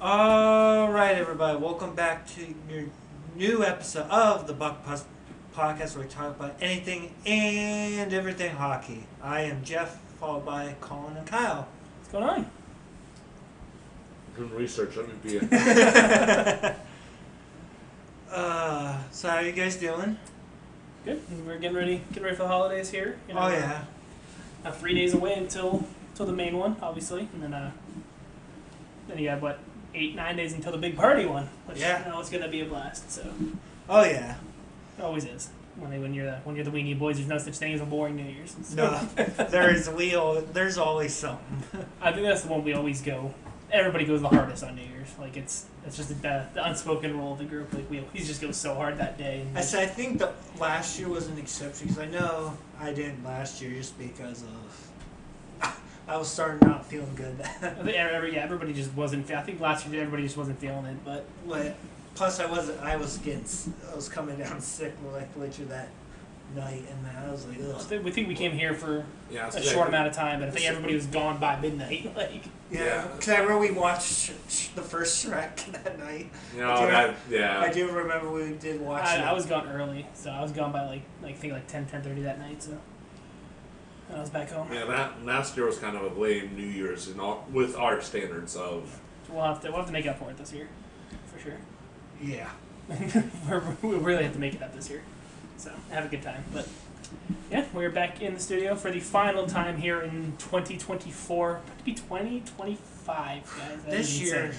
All right, everybody. Welcome back to your new episode of the Podcast, where we talk about anything and everything hockey. I am Jeff, followed by Colin and Kyle. What's going on? Doing research. Let me be a... So how are you guys doing? Good. We're getting ready for the holidays here. Oh yeah. 3 days away until the main one, obviously, and then you got what 8-9 days until the big party one, which Yeah. it's gonna be a blast. So Oh yeah. it always is. When you're the weenie boys, there's no such thing as a boring New Year's. So, No, there's always something. I think that's the one we always go. Everybody goes the hardest on New Year's. Like it's just the unspoken rule of the group. Like we always just go so hard that day. And I think that last year was an exception because I know I didn't last year just because of I was starting not feeling good. I think everybody just wasn't. I think last year everybody just wasn't feeling it. But Plus, I was coming down sick like literally that night, and I was like, ugh. we think we came here for Yeah, a short amount of time, but I think everybody was gone by midnight. Like, Yeah, because I remember we watched the first Shrek that night. You know, I do remember we did watch it. I was gone early, so I was gone by like 10:30 that night. So and I was back home. Yeah, that last year was kind of a lame New Year's with our standards of... So we'll have to make up for it this year, for sure. Yeah. we really have to make it up this year. So have a good time. But yeah, we're back in the studio for the final time here in 2024. About to be 2025, guys. That is insane.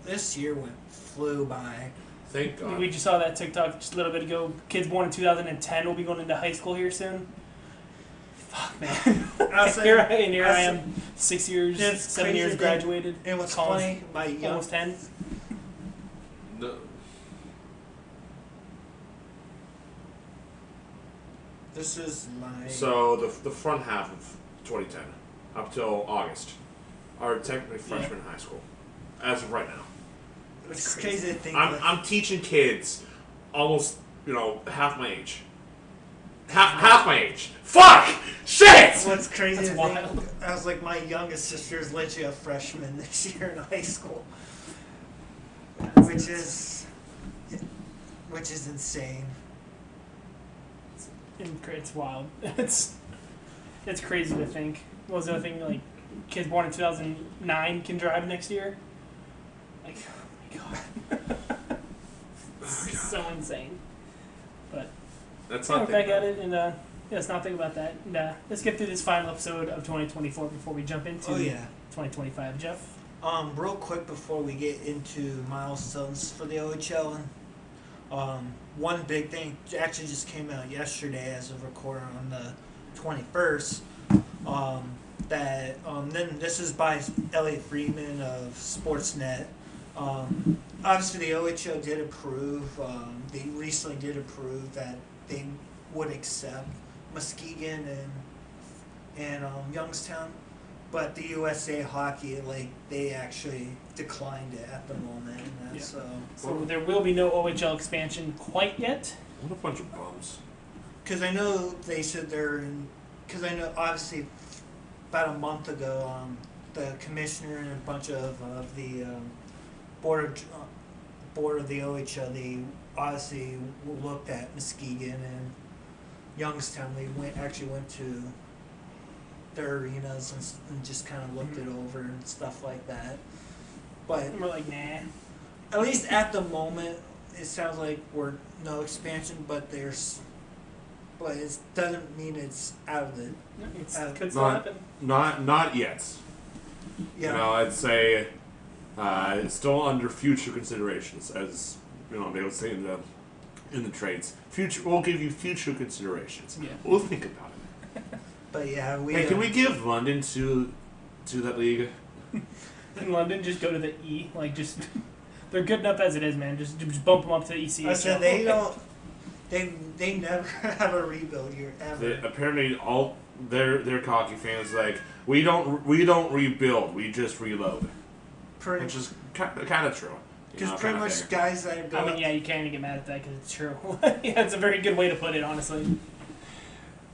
This year flew by. Thank God. We just saw that TikTok just a little bit ago. Kids born in 2010 will be going into high school here soon. Fuck, man. Here I am, 6 years, 7 years graduated. And what's Colin's funny, my young, almost 10. No, this is my... so the front half of 2010 up till August are technically freshmen in high school, as of right now. It's crazy to think I'm teaching kids almost half my age. Half my age. Fuck! Shit! What's crazy That's to wild. think, I was like, my youngest sister is literally a freshman this year in high school. Which is insane. It's wild. It's crazy to think. What was the other thing? Like, kids born in 2009 can drive next year? Like, oh my god. So insane. But That's we're not back at it, and let's not think about that. And let's get through this final episode of 2024 before we jump into 2025. Jeff? Real quick before we get into milestones for the OHL, one big thing actually just came out yesterday as of recording on the 21st. Then this is by Elliot Friedman of Sportsnet. Obviously, the OHL did approve. They recently did approve that they would accept Muskegon and Youngstown, but the USA Hockey they actually declined it at the moment. And So there will be no OHL expansion quite yet. What a bunch of bums. Because I know they said because I know obviously about a month ago, the commissioner and a bunch of the board of the OHL, they obviously looked at Muskegon and Youngstown. They went to their arenas and just kind of looked it over and stuff like that. But And we're like, nah. at least at the moment, it sounds like we're no expansion, but it doesn't mean it's out of the. Could still happen. Not yet. Yeah. I'd say it's still under future considerations, as they would say in the trades. We'll give you future considerations. Yeah. We'll think about it. But yeah, Can we give London to that league? In London, just go to the E. Like, just they're good enough as it is, man. Just bump them up to ECHL. I said they don't. They never have a rebuild year ever. Apparently, all their hockey fans we don't rebuild, we just reload, which is kind of true. Because pretty much guys that go. I mean, yeah, you can't even get mad at that because it's true. Yeah, it's a very good way to put it, honestly.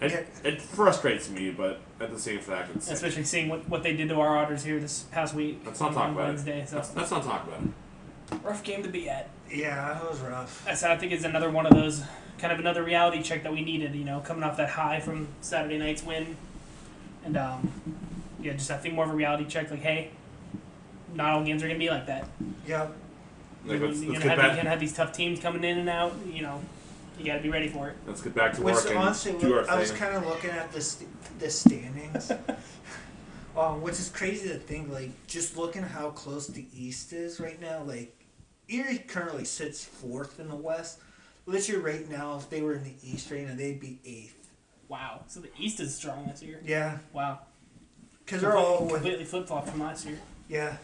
It frustrates me, but at the same fact, it's Especially seeing what they did to our Otters here this past week. let's not on talk about Wednesday. it. So Let's not talk about it. rough game to be at. Yeah, it was rough. I said I think it's another one of those kind of another reality check that we needed. Coming off that high from Saturday night's win, and just I think more of a reality check. Like, hey, not all games are gonna be like that. Yep. Like, You're let's gonna get back. have these tough teams coming in and out. You got to be ready for it. Let's get back to Which work and honestly, do our I was thing. kind of looking at the standings, which is crazy to think. Like, just looking how close the East is right now. Like, Erie currently sits 4th in the West. Literally, right now, if they were in the East right now, they'd be 8th. Wow. So the East is strong this year. Yeah, Wow. because they're all completely flip flop from last year. Yeah.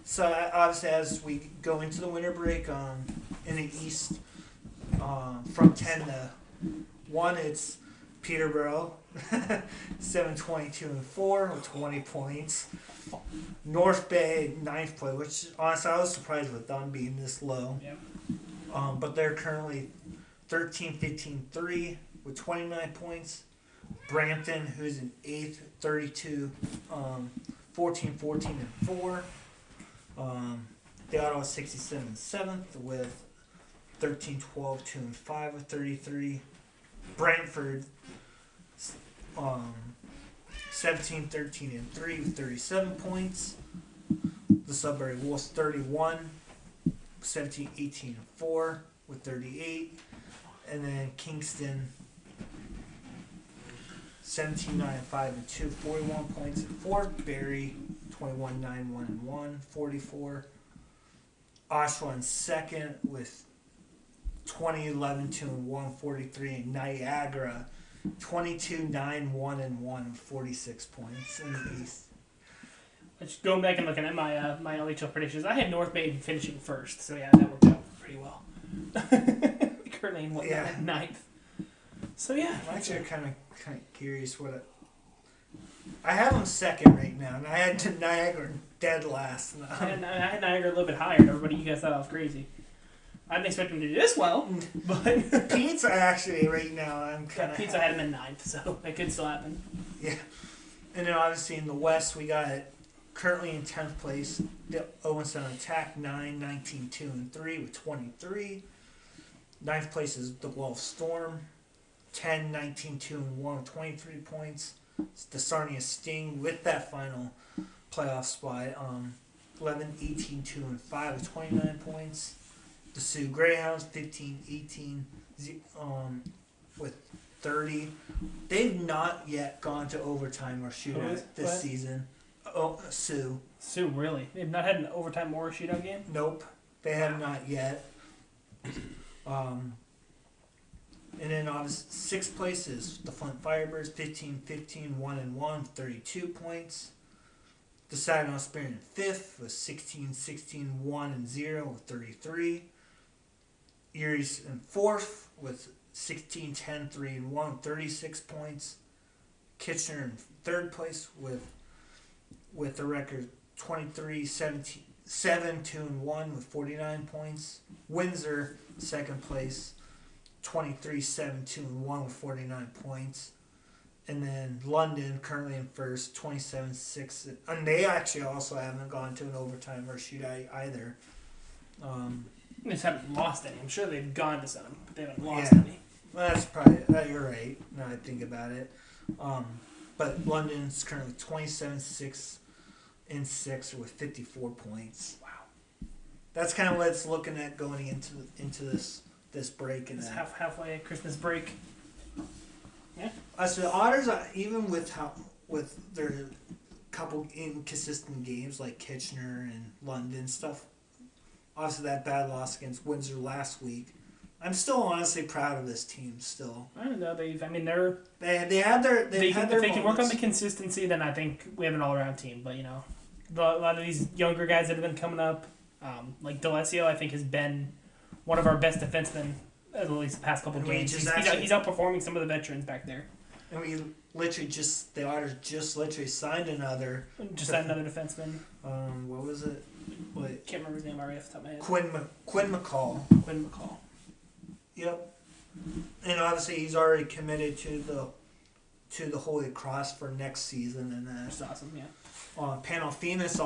So obviously, as we go into the winter break, in the East, from 10 to 1, it's Peterborough, 7-22-4 with 20 points. North Bay 9th place, which honestly I was surprised with them being this low. Yep. But they're currently 13-15-3 with 29 points. Brampton, who's in 8th, 32, 14-14-4. The Ottawa 67-7th with 13-12-2-5 with 33. Brantford 17-13-3 with 37 points. The Sudbury Wolves 31, 17-18-4 with 38. And then Kingston 17-9-5-2, 41 points and 4. Barrie 21-9-1-1, 44. Oshawa in second with 20-11-2-1, 43. And Niagara 22-9-1-1, 46 points in the East. Just going back and looking at my my LHL predictions, I had North Bay finishing first, so yeah, that worked out pretty well. Currently in ninth. So yeah, I'm actually kind of curious what I have them second right now, and I had Niagara dead last. I had Niagara a little bit higher. And everybody, you guys thought I was crazy. I didn't expect them to do this well, but Pizza actually right now I'm kind of Pizza had him in ninth, so that could still happen. Yeah, and then obviously in the West we got currently in 10th place the Owen Sound Attack 9-19-2-3 with 23. 9th place is the Guelph Storm 10-19-2-1 with 23 points. It's the Sarnia Sting with that final playoff spot 11-18-2-5 with 29 points. The Sioux Greyhounds 15-18 with 30. They've not yet gone to overtime or shootout this What? season. Oh, Sioux. Sioux, really? They've not had an overtime or a shootout game? Nope, they have not yet. And then obviously 6th place is the Flint Firebirds 15-15 1-1 32 points. The Saginaw Spirit in 5th was 16-16 1-0 with 33. Erie's in 4th with 16-10 3-1 with 36 points. Kitchener in 3rd place with the record 23-17 7-2-1 with 49 points. Windsor 2nd place 23-7-2-1 with 49 points. And then London currently in 1st 27-6, and they actually also haven't gone to an overtime or shootout either. They just haven't lost any. I'm sure they've gone to some, but they haven't lost Yeah. any. Well, that's probably you're right. Now I think about it, but London's currently 27-6 in 6 with 54 points. Wow. That's kind of what it's looking at going into this break and It's that. halfway Christmas break. So the Otters, even with their couple inconsistent games like Kitchener and London stuff, obviously that bad loss against Windsor last week, I'm still honestly proud of this team. Still, I don't know. They had their if they can work on moments. the consistency, then I think we have an all-around team. But a lot of these younger guys that have been coming up, like D'Alessio, I think has been one of our best defensemen at least the past couple And we games. just He's outperforming some of the veterans back there. And we literally the Otters just literally signed another. Just had another defenseman. What was it? Wait, Can't remember his name already off the top of my head. Quinn McCall. Quinn McCall. Yep. And obviously he's already committed to to the Holy Cross for next season, and That's awesome. Yeah. Panafinas,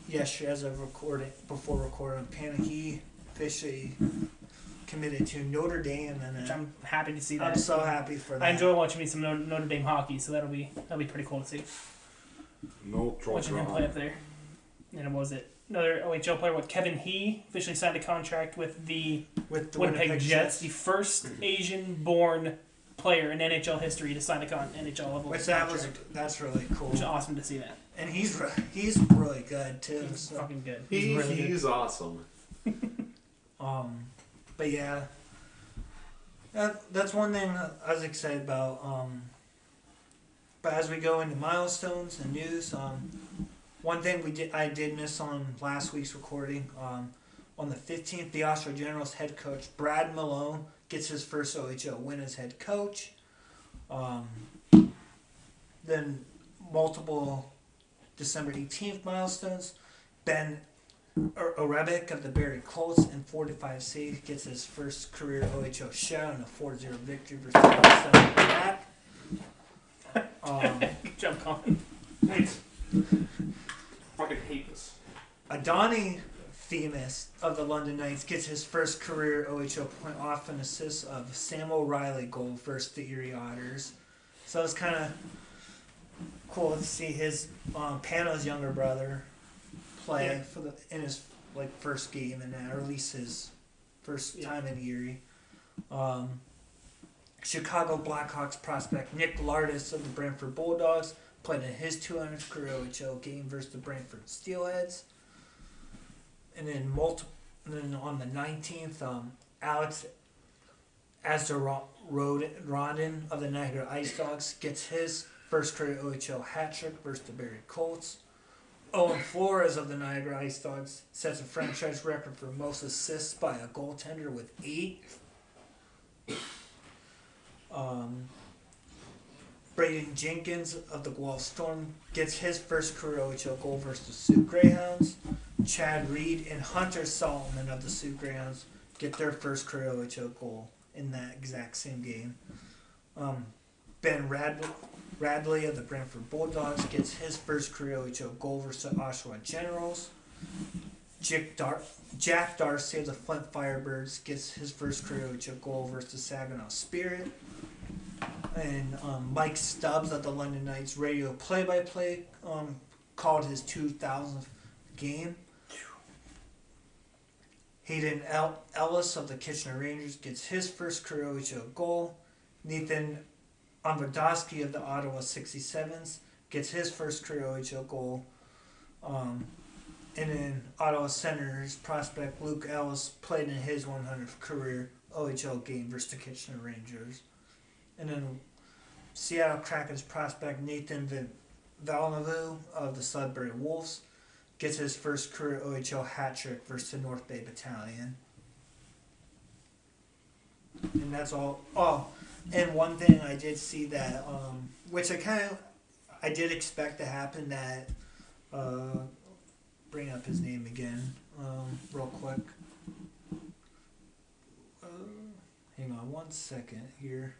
yesterday as of before recording, he officially committed to Notre Dame, and Which I'm happy to see that. I'm so happy for that. I enjoy watching me some Notre Dame hockey, so that'll be pretty cool to see. No trouble. Watching him play up there. And what was it? Another OHL player with Kevin He officially signed a contract with the Winnipeg Jets, the first Asian-born player in NHL history to sign a NHL level contract. That's really cool. Which is awesome to see that. And he's really good too. He's So. fucking good. He's awesome. But yeah, that's one thing I was excited about. But as we go into milestones and news, one thing I did miss on last week's recording. On the 15th, the Oshawa Generals head coach Brad Malone gets his first OHL win as head coach. Then multiple December 18th milestones. Ben Orebic of the Barrie Colts in 45C gets his first career OHL shutout in a 4-0 victory versus Boston Black. Good job, Colin. Thanks. Fucking hate this. Adani Themis of the London Knights gets his first career OHL point off an assist of Sam O'Reilly goal versus the Erie Otters. So it's kind of cool to see his Pano's younger brother play in his first game and or at least his first time in Erie. Chicago Blackhawks prospect Nick Lardis of the Brantford Bulldogs played in his 200th career OHL game versus the Brantford Steelheads. And then on the 19th, Alex Asder-Rodin of the Niagara Ice Dogs gets his first career OHL hat trick versus the Barrie Colts. Owen Flores of the Niagara Ice Dogs sets a franchise record for most assists by a goaltender with 8. Braden Jenkins of the Guelph Storm gets his first career OHL goal versus the Sioux Greyhounds. Chad Reed and Hunter Solomon of the Sioux Greyhounds get their first career OHL goal in that exact same game. Ben Radley of the Brantford Bulldogs gets his first career OHL goal versus the Oshawa Generals. Jack Darcy of the Flint Firebirds gets his first career OHL goal versus the Saginaw Spirit. And Mike Stubbs of the London Knights radio play-by-play called his 2000th game. Hayden Ellis of the Kitchener Rangers gets his first career OHL goal. Nathan Amvodowski of the Ottawa 67s gets his first career OHL goal. And then Ottawa Senators prospect Luke Ellis played in his 100th career OHL game versus the Kitchener Rangers. And then Seattle Kraken's prospect Nathan Valnavu of the Sudbury Wolves gets his first career OHL hat trick versus the North Bay Battalion. And that's all. Oh, and one thing I did see that, which I did expect to happen, that, bring up his name again, real quick. Hang on 1 second here.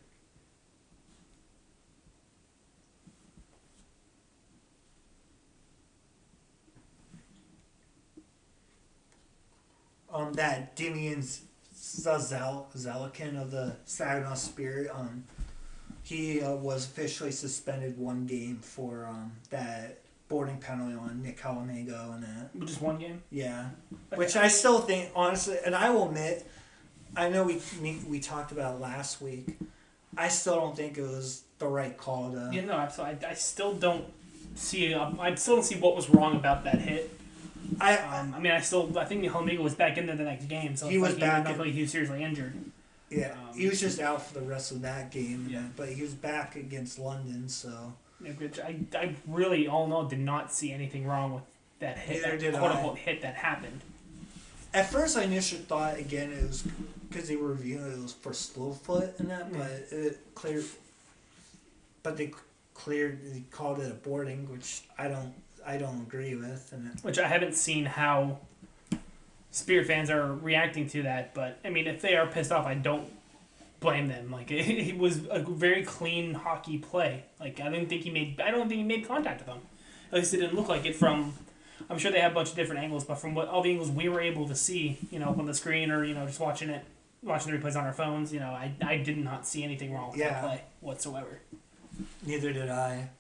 That Demian Zelikin of the Saginaw Spirit, he was officially suspended 1 game for that boarding penalty on Nick Calamago and that. Just 1 game? Yeah. Which I still think, honestly, and I will admit, I know we talked about it last week, I still don't think it was the right call to... Yeah, no, absolutely. I still don't see... I still don't see what was wrong about that hit. I think Calamago was back in there the next game, so he was back. He was seriously injured. Yeah, he was just out for the rest of that game. Yeah. But he was back against London, so... Which I really, all in all, did not see anything wrong with that hit, that quote-unquote hit that happened. At first, I initially thought, again, it was because they were reviewing it was for Slowfoot and that, but it cleared... But they called it a boarding, which I don't agree with. Which I haven't seen how Spear fans are reacting to that, but I mean, if they are pissed off, I don't blame them. Like it was a very clean hockey play. Like I don't think he made contact with them. At least it didn't look like it from. I'm sure they have a bunch of different angles, but from what all the angles we were able to see, up on the screen or just watching the replays on our phones, I did not see anything wrong with that play whatsoever. Neither did I.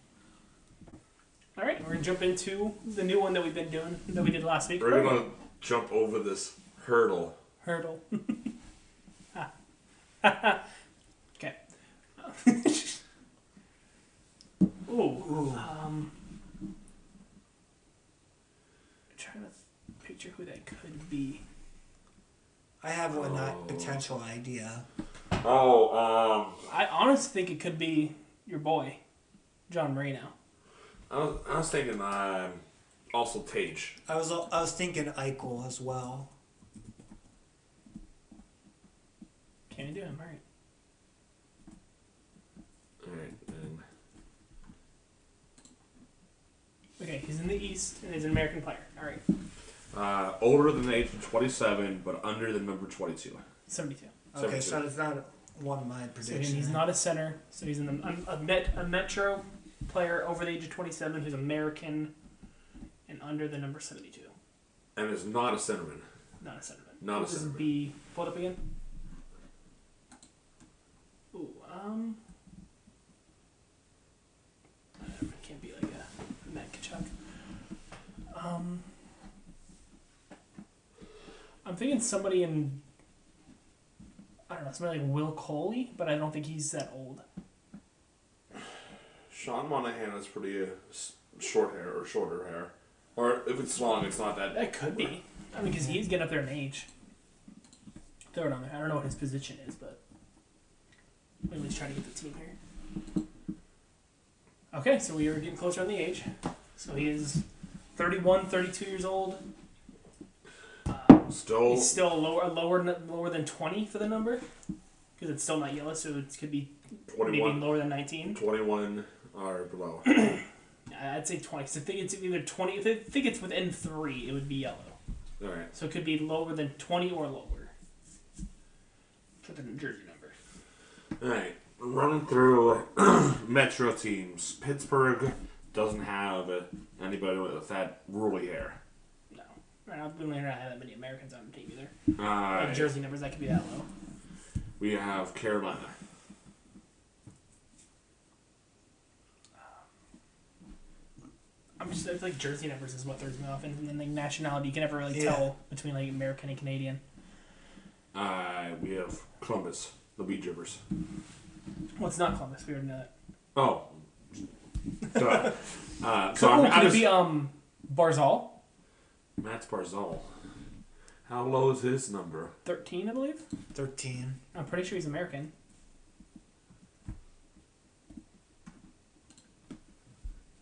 All right, we're gonna jump into the new one that we've been doing that we did last week. We're gonna jump over this hurdle. Hurdle. Okay. Ooh. Trying to picture who that could be. I have one potential idea. I honestly think it could be your boy, John Marino. I was thinking also Tage. I was thinking Eichel as well. Can you do him? All right. Alright, then. Okay, he's in the East and he's an American player. All right. Older than the age of 27, but under the number 22. 72. Okay, 72. so it's not one of my So predictions. he's not a center. So he's a Metro player over the age of 27 who's American and under the number 72. And is not a centerman. Not a centerman. Not a What would centerman. be pull it up again? Ooh, it can't be like a Matt Kachuk. I'm thinking somebody in, I don't know, somebody like Will Coley, but I don't think he's that old. Sean Monahan has pretty short hair or shorter hair. Or if it's long, it's not that. That could be. I mean, because he's getting up there in age. Throw it on there. I don't know what his position is, but we're at least trying to get the team here. Okay, so we are getting closer on the age. So he is 31, 32 years old. Still. He's still lower than 20 for the number, because it's still not yellow, so it could be 21, maybe lower than 19. 21 or below. I'd say 20. So I think it's either 20. If I think it's within 3, it would be yellow. Alright. So it could be lower than 20 or lower for the jersey number. Alright. Running through Metro teams. Pittsburgh doesn't have anybody with that ruly hair. No. Right now, we don't have that many Americans on the team either. Alright. Jersey numbers that could be that low. We have Carolina. I feel like jersey numbers is what throws me off, and then like nationality, you can never really Yeah. tell between like American and Canadian. We have Columbus, the Wheat Dribbers. Well, it's not Columbus. We already know that. Oh. Duh. So Cool. I'm Could it just, be Barzal? Mats Barzal. How low is his number? 13, I believe. 13. I'm pretty sure he's American.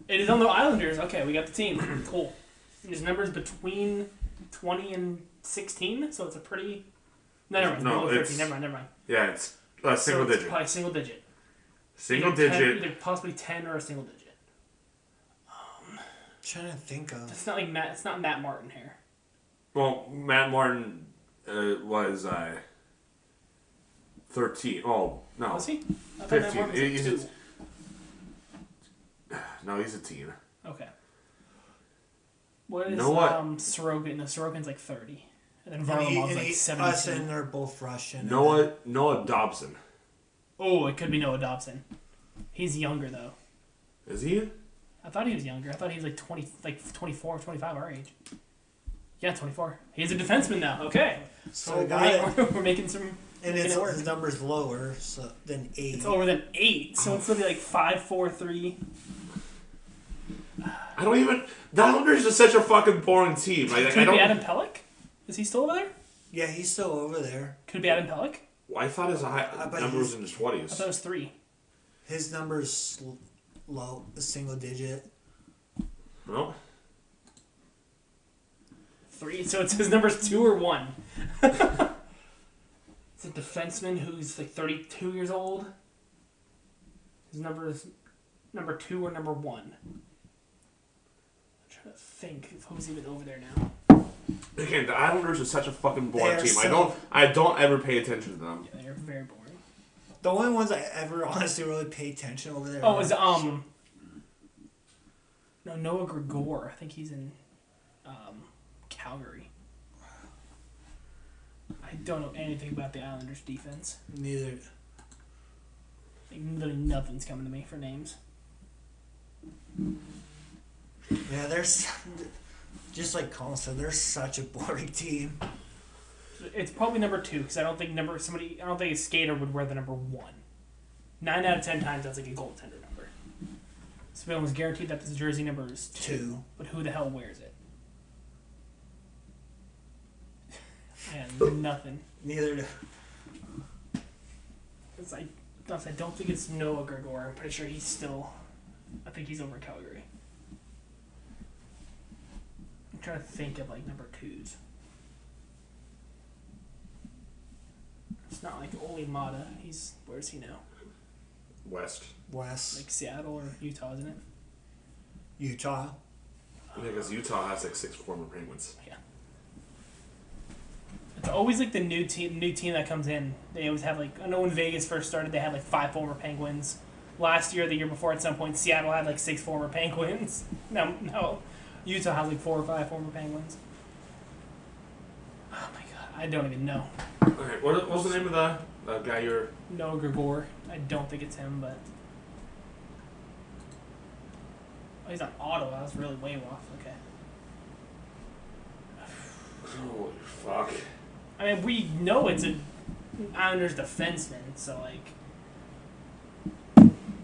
It is on the Islanders. Okay, we got the team. Cool. And his number's between 20 and 16, so it's a pretty. No, never mind. No, Below 13. it's- Never mind. Yeah, it's a single so it's digit. Probably single digit. Single Either 10 digit. either possibly 10 or a single digit. Trying to think of. It's not like Matt. It's not Matt Martin here. Well, Matt Martin was 13. Oh, no. Was he? I thought Matt 15. Martin was like He's- 2. No, he's a teen. Okay. What is know what? Sorokin? No, Sorokin's like 30, and then And Varlamov's like us 72. and they're both Russian. Noah Dobson. Oh, it could be Noah Dobson. He's younger though. Is he? I thought he was younger. I thought he was like 20, like 24, 25 our age. Yeah, 24. He's a defenseman now. Okay. So So we got it. we're making some. And making it's, it work. his number's lower than 8. It's over than 8, so it's gonna be like 5, 4, 3. I don't even. The Islanders is such a fucking boring team. Could I it don't. be Adam Pellick? Is he still over there? Yeah, he's still over there. Could it be Adam Pellick? I thought his bet number was he's- in his I thought it 20s. was 3. His number's low, a single digit. No. 3. So it's his number's 2 or 1. It's a defenseman who's like 32 years old. His number is number 2 or number 1. I'm trying to think of who's even over there now. Again, the Islanders is such a fucking boring They're team. so- I don't ever pay attention to them. Yeah, they're very boring. The only ones I ever honestly really pay attention over there. Oh, it was no, Noah Gregor. I think he's in Calgary. I don't know anything about the Islanders' defense. Neither. Like, literally nothing's coming to me for names. Yeah, there's just like Colin said, they're such a boring team. It's probably number 2 because I don't think a skater would wear the number 1. 9 out of 10 times that's like a goaltender number. So almost guaranteed that this jersey number is 2. But who the hell wears it? And nothing. Neither do. It's like, I don't think it's Noah Gregor. I'm pretty sure he's still. I think he's over in Calgary. I'm trying to think of like number 2s. It's not like Oli Mata. Where's he now? West. Like Seattle or Utah, isn't it? Utah. Yeah, because Utah has like 6 former Penguins. Yeah. It's always like the new team that comes in. They always have like, I know when Vegas first started, they had like 5 former Penguins. Last year, the year before, at some point, Seattle had like 6 former Penguins. No, Utah has like 4 or 5 former Penguins. Oh my god, I don't even know. Okay, what was the name of the guy you're... Noah Gregor. I don't think it's him, but... Oh, he's on Ottawa. I was really way off. Okay. Holy fuck. I mean, we know it's an Islanders defenseman, so, like...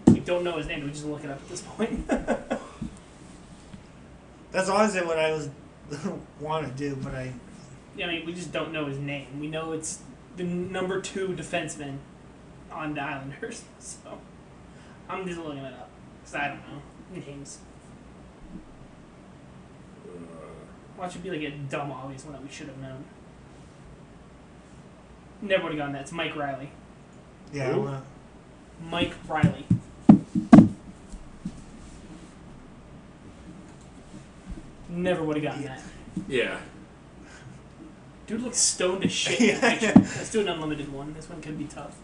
We don't know his name. We just look it up at this point. That's honestly what I was want to do, but Yeah, I mean, we just don't know his name. We know it's the number 2 defenseman on the Islanders, so I'm just looking it up because I don't know names. Watch it be like a dumb obvious one that we should have known. Never would have gotten that. It's Mike Riley. yeah. Who? Mike Riley. Never would have gotten that. Yeah. Dude looks stoned as shit in the picture. Let's do an unlimited one. This one could be tough.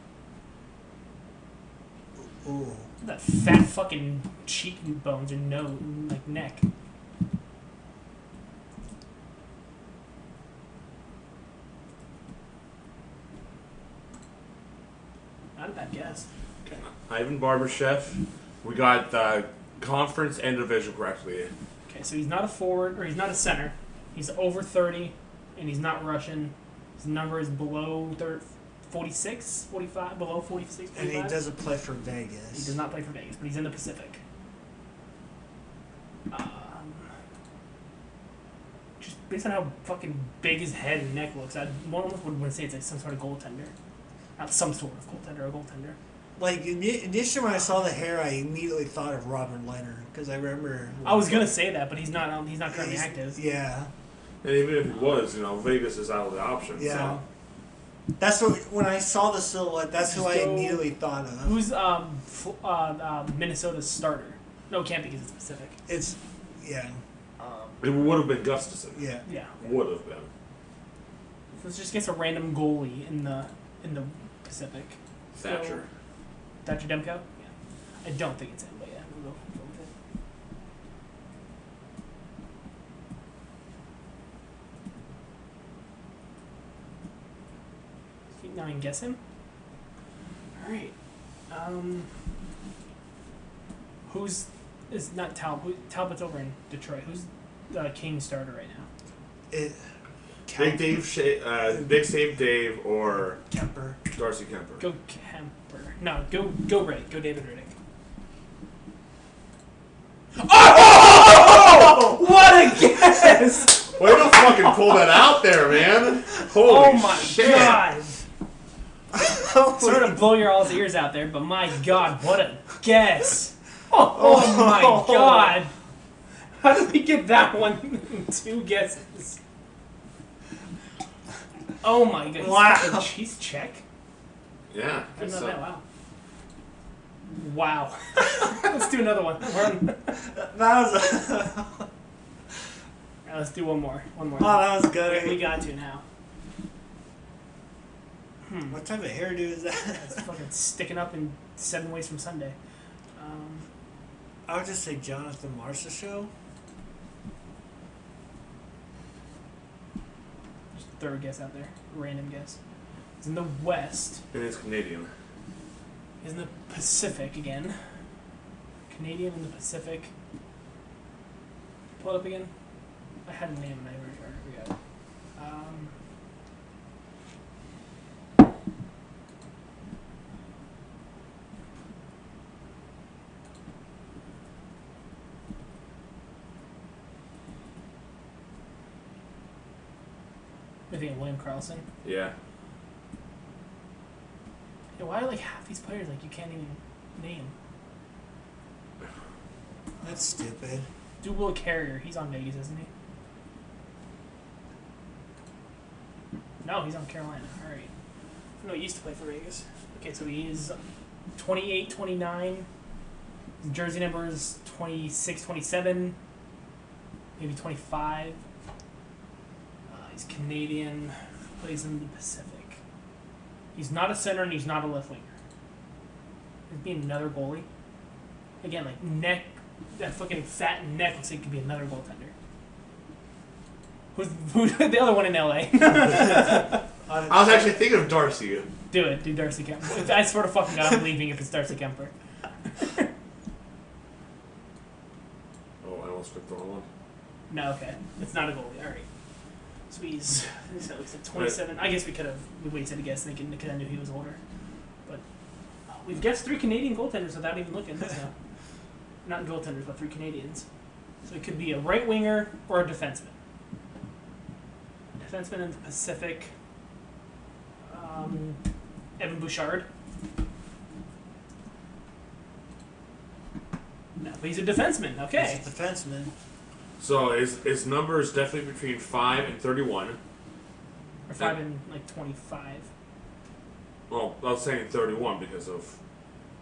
Ooh. That fat fucking cheekbones and like neck. Not a bad guess. Okay. Ivan Barbashev. We got the conference and division correctly. Okay, so he's not a forward, or he's not a center. He's over 30, and he's not Russian. His number is below 46, 45, below 46, 45. And he doesn't play for Vegas. He does not play for Vegas, but he's in the Pacific. Just based on how fucking big his head and neck looks, I almost would say it's like some sort of goaltender. Not some sort of goaltender, a goaltender. Like, initially when I saw the hair, I immediately thought of Robin Leonard, because I remember... I was going to say that, but he's not currently active. Yeah. And even if he was, Vegas is out of the option. Yeah. So. That's what, when I saw the silhouette, that's who I So, immediately thought of. Who's Minnesota's starter? No, it can't be because it's Pacific. It's, yeah. It would have been Gustafson. Yeah. Yeah. Would have been. So let's just get a random goalie in the Pacific. Thatcher. Thatcher Demko? Yeah. I don't think it's him, but yeah, we'll go with it. Now I can guess him? Alright. Who's... It's not Talbot. Talbot's over in Detroit. Who's the Kings starter right now? Big Save Dave or Kemper. Darcy Kemper. Go Kemper. No, go Riddick. Go David Riddick. Oh! What a guess! Way to fucking pull that out there, man! Holy Oh my shit! god! Sort of blow your all's ears out there, but my god, what a guess! Oh my god! How did we get that one in 2 guesses? Oh my god! Wow. He's Czech. Yeah. I didn't know so. that. Wow. Let's do another one. That was Let's do one more. One more. Oh, that was good. We got to now. What type of hairdo is that? It's fucking sticking up in 7 ways from Sunday. I would just say Jonathan Marshall show. Just throw a guess out there. Random guess. It's in the West. And it's Canadian. He's in the Pacific again. Canadian in the Pacific. Pull it up again. I had a name and I forgot it. I think William Carlson. Yeah. Yeah, why are like half these players like you can't even name? That's stupid. Do Will Carrier. He's on Vegas, isn't he? No, he's on Carolina. All right. No, he used to play for Vegas. Okay, so he is 28, 29. His jersey number is 26, 27. Maybe 25. He's Canadian. Plays in the Pacific. He's not a center and he's not a left winger. He's being another goalie. Again, like neck, that fucking fat neck looks like it could be another goaltender. Who's the other one in LA? I was actually thinking of Darcy. Do it. Do Darcy Kemper. I swear to fucking God, I'm leaving if it's Darcy Kemper. Oh, I almost picked the wrong one. No, okay. It's not a goalie. All right. So he's that looks like 27. I guess we waited to guess thinking because I knew he was older. But we've guessed 3 Canadian goaltenders without even looking. So. Not goaltenders, but 3 Canadians. So it could be a right winger or a defenseman. Defenseman in the Pacific. Evan Bouchard. No, but he's a defenseman. Okay. He's a defenseman. So his number is definitely between 5 and 31. Or 5 and like 25. Well, I was saying 31 because of...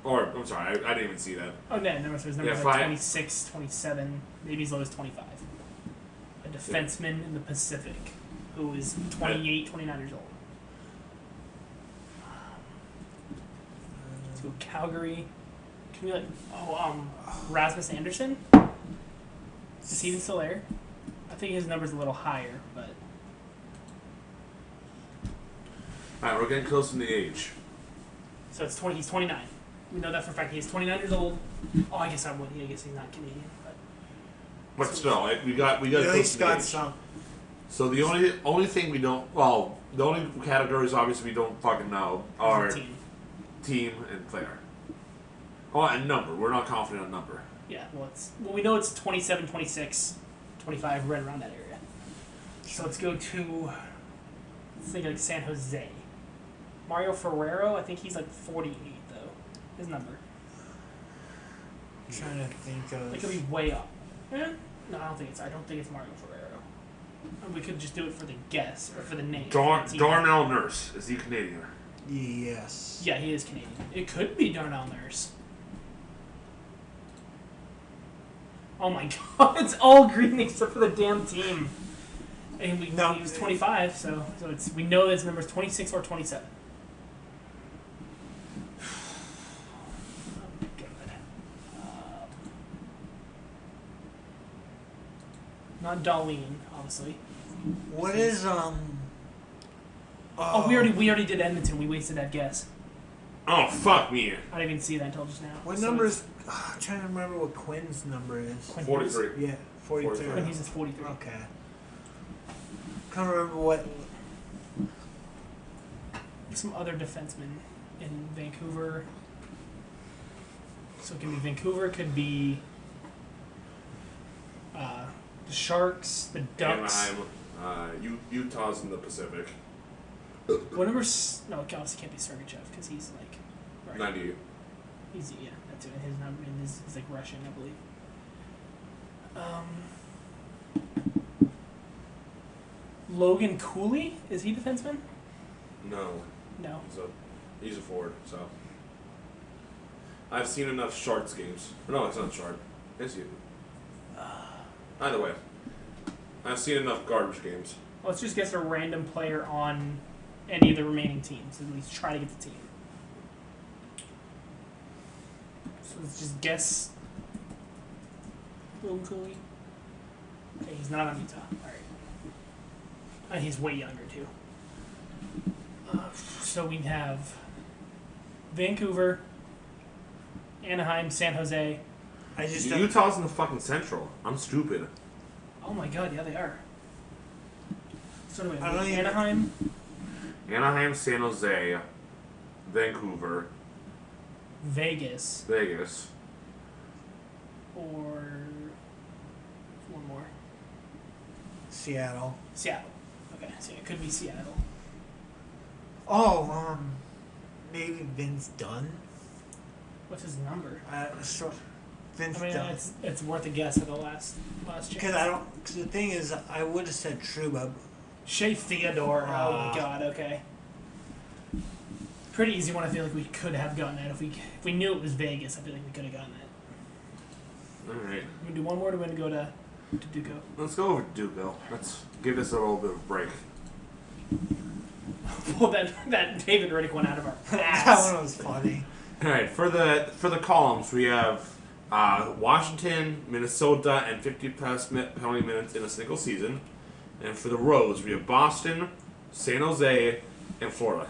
Or, I'm sorry, I didn't even see that. Oh, no, his number Yeah, is 26, 27, maybe as low as 25. A defenseman in the Pacific who is 28, 29 years old. Let's go Calgary. Can we Rasmus Anderson? Is he even still there? I think his number's a little higher, but... Alright, we're getting close in the age. So he's 29. We know that for a fact. He's 29 years old. Oh, I guess I would. I guess he's not Canadian. But still, we got At close least in the got age. some. So the only thing we don't... Well, the only categories obviously we don't fucking know are team and player. Oh, and number. We're not confident on number. Yeah, we know it's 27, 26, 25, right around that area. So let's go to, let's think like San Jose. Mario Ferrero, I think he's like 48 though. His number. I'm trying to think of. It could be way up. Eh? No, I don't think it's Mario Ferrero. We could just do it for the guess or for the name. Darnell Nurse. Is he Canadian? Yes. Yeah, he is Canadian. It could be Darnell Nurse. Oh my God! It's all green except for the damn team. And he was 25, so we know his number's 26 or 27. Oh my God. Not Darlene, obviously. What is Oh, we already did Edmonton. We wasted that guess. Oh, fuck me. I didn't even see that until just now. What So number is? I'm trying to remember what Quinn's number is. Quinn 43. Yeah, 43. Quinn Hughes is 43. Okay. Can't remember what. Some other defensemen in Vancouver. So it can be Vancouver, could be the Sharks, the Ducks. Anaheim. Utah's in the Pacific. What number? No, it obviously can't be Sergachev because he's like. Right. 98. He's that's it. His number is like Russian, I believe. Logan Cooley, is he defenseman? No. No. He's a forward, so. I've seen enough Sharks games. No, it's not Shark. Yes, you. Either way. I've seen enough garbage games. Let's just guess a random player on any of the remaining teams. At least try to get the team. So let's just guess. Locally. Okay, he's not on Utah. Alright. And he's way younger, too. So we have Vancouver, Anaheim, San Jose. I just Utah's in the fucking Central. I'm stupid. Oh my god, yeah, they are. So do we I don't have even- Anaheim, Anaheim, San Jose, Vancouver, Vegas, Vegas. or one more. Seattle. Seattle. Okay, so it could be Seattle. Oh, maybe Vince Dunn. What's his number? Vince I mean, Dunn. it's worth a guess at the last chance. Because I don't. Cause the thing is, I would have said Truba. Shea Theodore. Oh my god. Okay. Pretty easy one. I feel like we could have gotten that if we knew it was Vegas. I feel like we could have gotten that. All right. We do one more. Or do we want to go to Duco? Let's go over to Duco. Let's give this a little bit of a break. Well, that David Riddick one out of our That ass. one was funny. All right. For the columns, we have Washington, Minnesota, and 50 plus penalty minutes in a single season. And for the rows, we have Boston, San Jose, and Florida.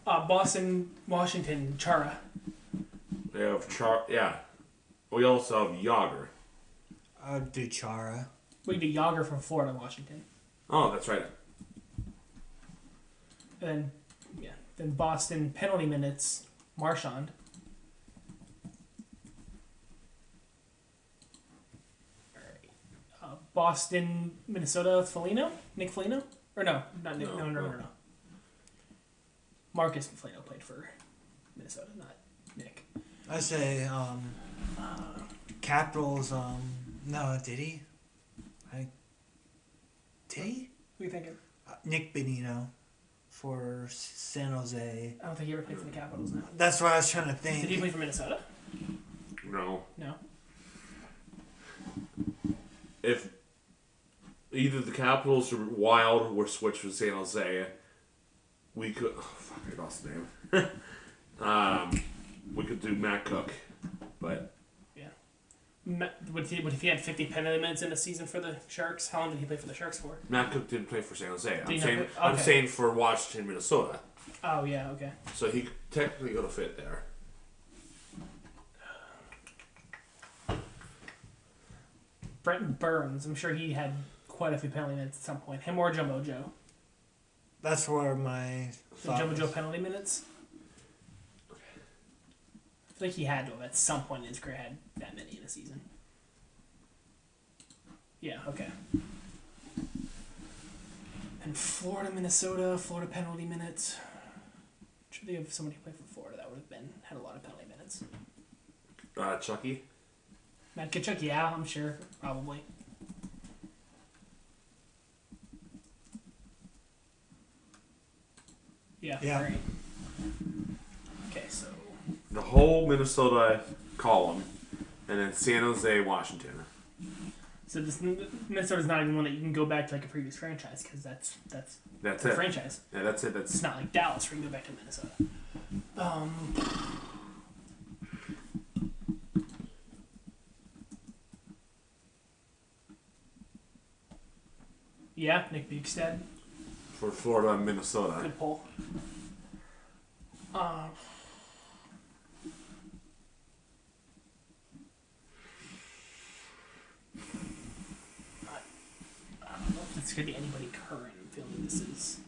Boston, Washington, Chara. We have We also have Yager. I would do Chara. We can do Yager from Florida, Washington, Oh, that's right. and then Boston penalty minutes, Marchand. Boston, Minnesota, Foligno? Nick Foligno? Or no, not Nick. No. Marcus Foligno played for Minnesota, not Nick. I say Capitals. No, did he? Did he? Who are you thinking? Nick Bonino for San Jose. I don't think he ever played for the Capitals now. That's what I was trying to think. Did he play for Minnesota? No. No. If either the Capitals or Wild were switched with San Jose, we could. Oh, fuck, I lost the name. We could do Matt Cook, but What if he had 50 penalty minutes in a season for the Sharks? How long did he play for the Sharks for? Matt Cook didn't play for San Jose. Did I'm he saying not play? I'm Okay. saying for Washington, Minnesota. Oh, yeah, okay. So he technically could have fit there. Brenton Burns, I'm sure he had quite a few penalty minutes at some point. Him or Jumbo Joe. That's where my The thought Jumbo Joe was. penalty minutes? I feel like he had to have at some point in his career had that many in a season. Yeah, okay. And Florida, Minnesota, Florida penalty minutes. Should they have somebody who played for Florida that would have had a lot of penalty minutes? Chucky. Matt Kachuk, yeah, I'm sure, probably. Yeah. Yeah. Great. Okay, so The whole Minnesota column, and then San Jose, Washington. this Minnesota's not even one that you can go back to like a previous franchise because that's That's a it. franchise. Yeah, that's it. It's That's not like Dallas where you can go back to Minnesota. Yeah, Nick Bukestad. for Florida and Minnesota. Good pull. I don't know if it's going to be anybody current. I'm feeling this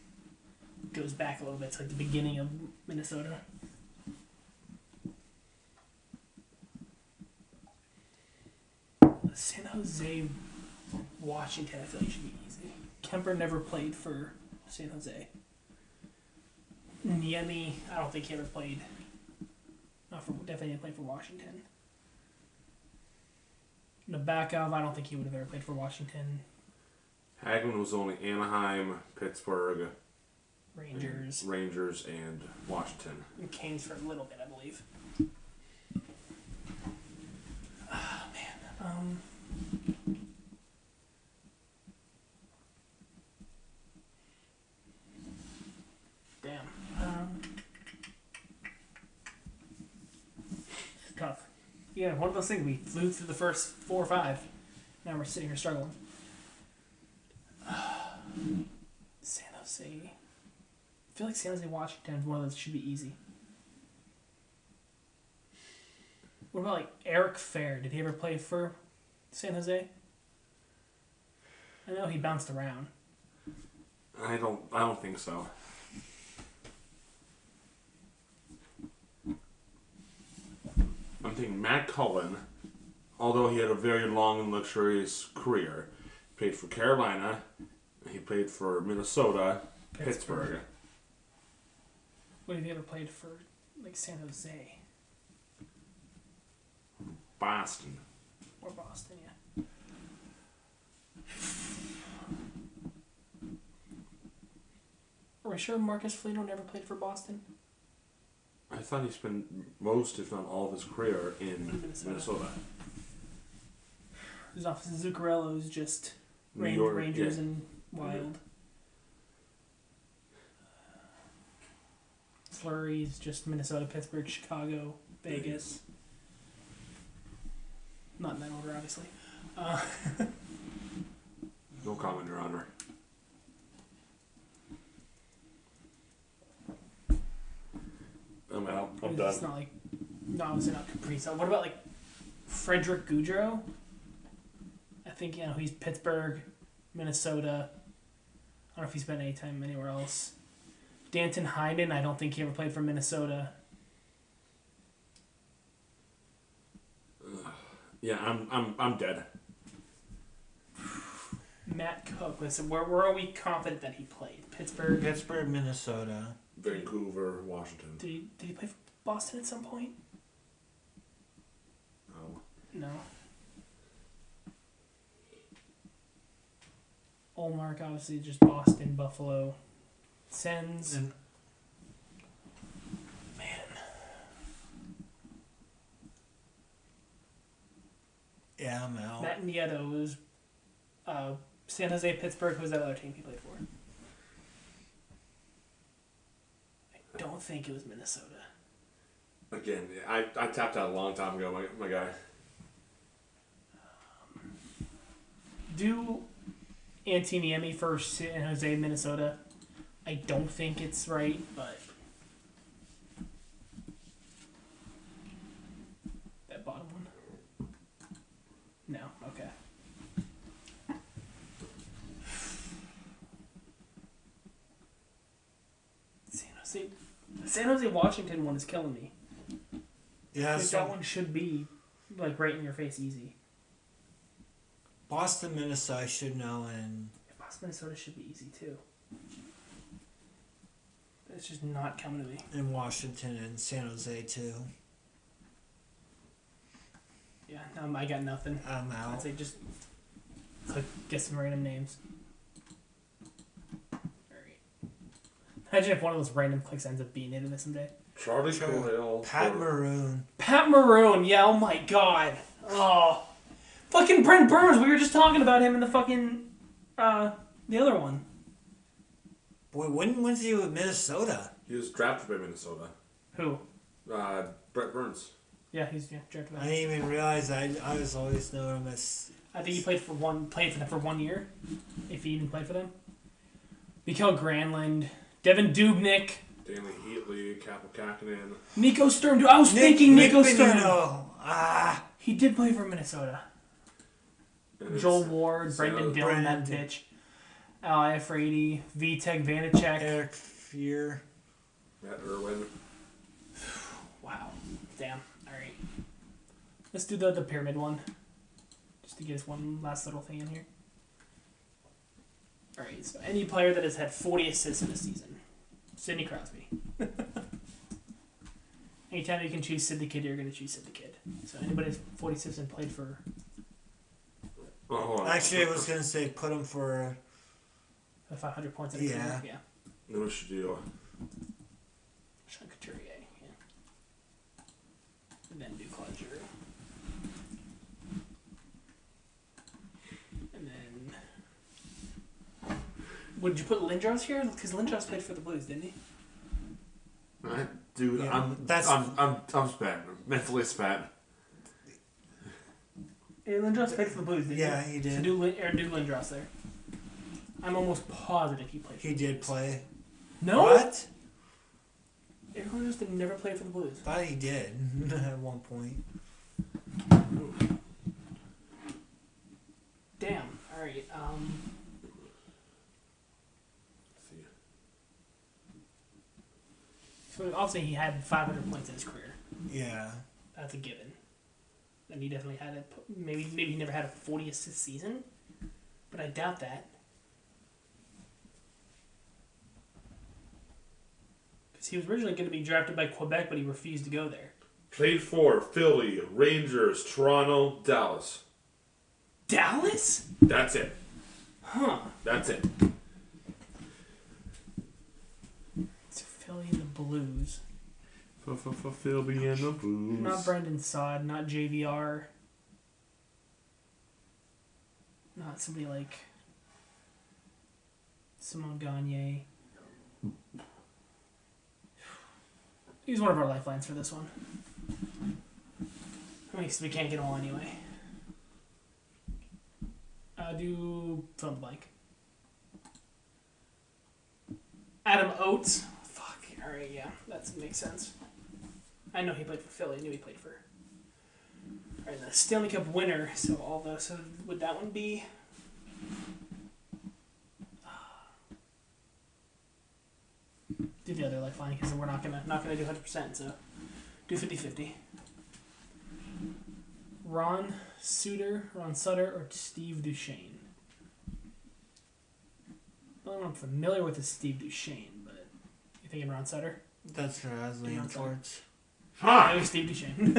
goes back a little bit. It's like the beginning of Minnesota. San Jose, Washington, I feel like should be easy. Kemper never played for San Jose. Niemi, I don't think he ever played. Definitely didn't play for Washington. Nabokov, I don't think he would have ever played for Washington. Hagman was only Anaheim, Pittsburgh, Rangers, and Washington. and Canes for a little bit, I believe. Oh, man. Yeah, one of those things. We flew through the first 4 or 5. Now we're sitting here struggling. San Jose. I feel like San Jose Washington is one of those that should be easy. What about like Eric Fair? Did he ever play for San Jose? I know he bounced around. I don't think so. I'm thinking Matt Cullen, although he had a very long and luxurious career, played for Carolina, he played for Minnesota, Pittsburgh. What have you ever played for, like San Jose Boston. or Boston? Yeah. Are we sure Marcus Foligno never played for Boston? I thought he spent most, if not all, of his career in Minnesota. His off Zuccarello's just New York, Rangers yeah. and Wild. Flurry's just Minnesota, Pittsburgh, Chicago, Vegas. Not in that order, obviously. No comment, Your Honor. I'm out. I'm done. It's not like, no, obviously not Kaprizov. What about like Frederick Goudreau? I think he's Pittsburgh, Minnesota. I don't know if he's spent any time anywhere else. Danton Heinen, I don't think he ever played for Minnesota. Yeah, I'm dead. Matt Cook. Listen, where are we confident that he played? Pittsburgh. Pittsburgh, Minnesota. Vancouver, Washington. Did he play for Boston at some point? Oh. No. Olmark, obviously, just Boston, Buffalo. Sens. And Man. yeah, I'm out. Matt Nieto was San Jose, Pittsburgh. Who was that other team he played for? I don't think it was Minnesota. Again, I tapped out a long time ago, my guy. Do Antiniemi for San Jose, Minnesota. I don't think it's right, but that bottom one. No, okay. San Jose Washington one is killing me. Yeah, Like, that one should be like right in your face, easy. Boston, Minnesota, I should know, and Boston, Minnesota should be easy too. But it's just not coming to me. Washington and San Jose too. Yeah, I got nothing. I'm I'd out. say just get some random names. Alright. Imagine if one of those random clicks ends up being into someday. Charlie Coyle. Pat Maroon. Pat Maroon, yeah, oh my god. Oh. Fucking Brent Burns, we were just talking about him in the fucking, the other one. Boy, when was he with Minnesota? He was drafted by Minnesota. Who? Brett Burns. Yeah, he's drafted I by. didn't even realize I was always knowing him as. I think he played for them for 1 year, if he even played for them. Mikael Granlund, Devin Dubnyk, Danny Heatley, Capo Kakkonen. Nico Sturm. Dude, I was thinking Nico Sturm. Bonino. He did play for Minnesota. And Joel it's Ward, Brendan Dillon, that Brendan. bitch. Al Iafrate, Vitek Vanacek. Eric Fear. Matt Irwin. Wow. Damn. Alright. Let's do the pyramid one. Just to get us one last little thing in here. Alright, so any player that has had 40 assists in a season. Sidney Crosby. Anytime you can choose Sid the Kid, you're going to choose Sid the Kid. So anybody who's 40 assists and played for... Oh, hold on. Actually, I was gonna say put him for. 500 points in a Yeah. career. Yeah. Then what should you do? Sean Couturier. Yeah. And then do Claude Giroux. And then... Would you put Lindros here? Because Lindros played for the Blues, didn't he? Dude, Yeah, I'm spent. I'm mentally spent. Lindros played for the Blues, didn't he? Yeah, he did. So do Lindros there. I'm almost positive he played for He the did Blues. play. No? What? Aaron Lindros did never play for the Blues. Thought he did at one point. Damn. Alright, See. So obviously he had 500 points in his career. Yeah. That's a given. And he definitely had a... Maybe he never had a 40 assist season. But I doubt that. Because he was originally going to be drafted by Quebec, but he refused to go there. Played for Philly, Rangers, Toronto, Dallas. Dallas? That's it. Huh. That's it. It's Philly and the Blues. Philly and the Blues. Not Brendan Saad, not JVR. Not somebody like Simon Gagne. He's one of our lifelines for this one. I mean, we can't get them all anyway. Do fill in the blank. Adam Oates. Fuck. Alright, yeah. That makes sense. I know he played for Philly. I knew he played for... Alright, the Stanley Cup winner. So so would that one be... Do the other lifeline because we're not gonna do 100%. So do 50-50. Ron Sutter, or Steve Duchesne. Well, I'm familiar with the Steve Duchesne, but you thinking Ron Sutter? That's what I was leaning towards. Maybe Steve Duchesne.